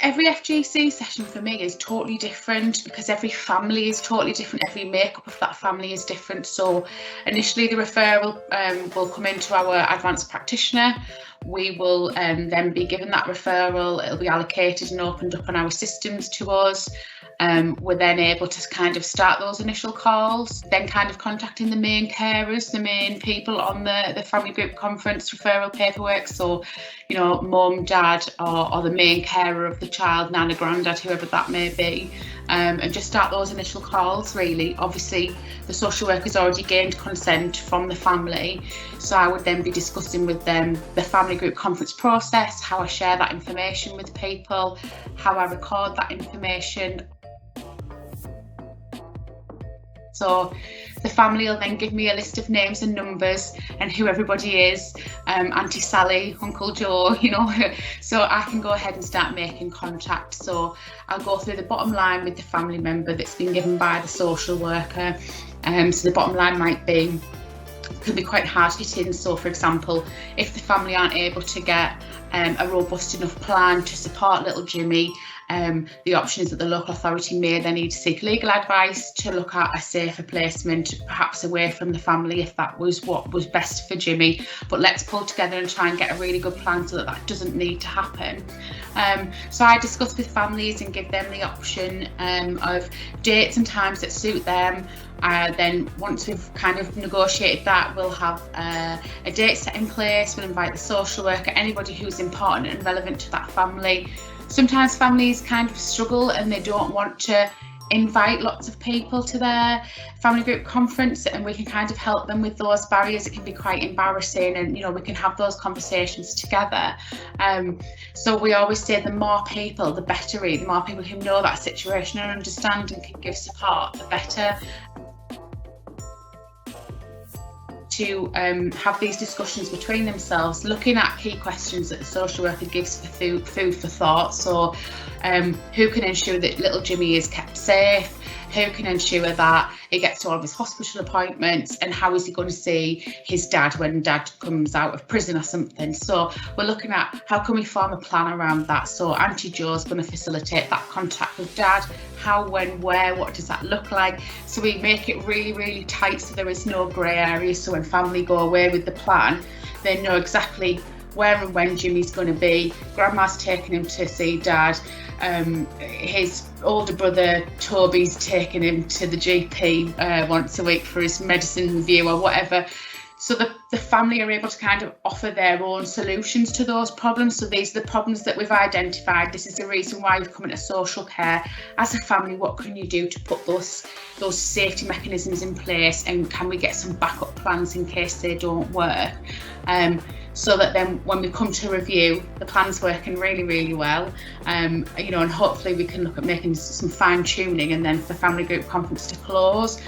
Every FGC session for me is totally different because every family is totally different. Every makeup of that family is different. So initially the referral will come into our advanced practitioner. We will then be given that referral. It'll be allocated and opened up on our systems to us. We're then able to kind of start those initial calls, then kind of contacting the main carers, the main people on the family group conference referral paperwork. So, you know, mum, dad, or the main carer of the child, nana, granddad, whoever that may be, and just start those initial calls really. Obviously, the social worker's already gained consent from the family, so I would then be discussing with them the family group conference process, how I share that information with people, how I record that information. So the family will then give me a list of names and numbers and who everybody is, Auntie Sally, Uncle Joe, you know, so I can go ahead and start making contact. So I'll go through the bottom line with the family member that's been given by the social worker. So the bottom line could be quite hard hitting. So for example, if the family aren't able to get a robust enough plan to support little Jimmy, the option is that the local authority may then need to seek legal advice to look at a safer placement, perhaps away from the family if that was what was best for Jimmy. But let's pull together and try and get a really good plan so that that doesn't need to happen. So I discuss with families and give them the option of dates and times that suit them. Then once we've kind of negotiated that, we'll have a date set in place. We'll invite the social worker, anybody who's important and relevant to that family. Sometimes families kind of struggle and they don't want to invite lots of people to their family group conference, and we can kind of help them with those barriers. It can be quite embarrassing, and you know, we can have those conversations together. So we always say the more people, the better. The more people who know that situation and understand and can give support, the better. To have these discussions between themselves, looking at key questions that the social worker gives for food for thought. So who can ensure that little Jimmy is kept safe? Who can ensure that he gets to all of his hospital appointments? And how is he going to see his dad when dad comes out of prison or something? So we're looking at how can we form a plan around that. So Auntie Jo's going to facilitate that contact with dad. How, when, where, what does that look like? So we make it really, really tight so there is no grey areas. So when family go away with the plan, they know exactly where and when Jimmy's going to be. Grandma's taking him to see dad. His older brother Toby's taking him to the GP once a week for his medicine review or whatever. So the family are able to kind of offer their own solutions to those problems. So these are the problems that we've identified. This is the reason why you've come into social care. As a family, what can you do to put those safety mechanisms in place, and can we get some backup plans in case they don't work? So that then when we come to review, the plan's working really, really well. You know, and hopefully we can look at making some fine tuning and then for family group conference to close.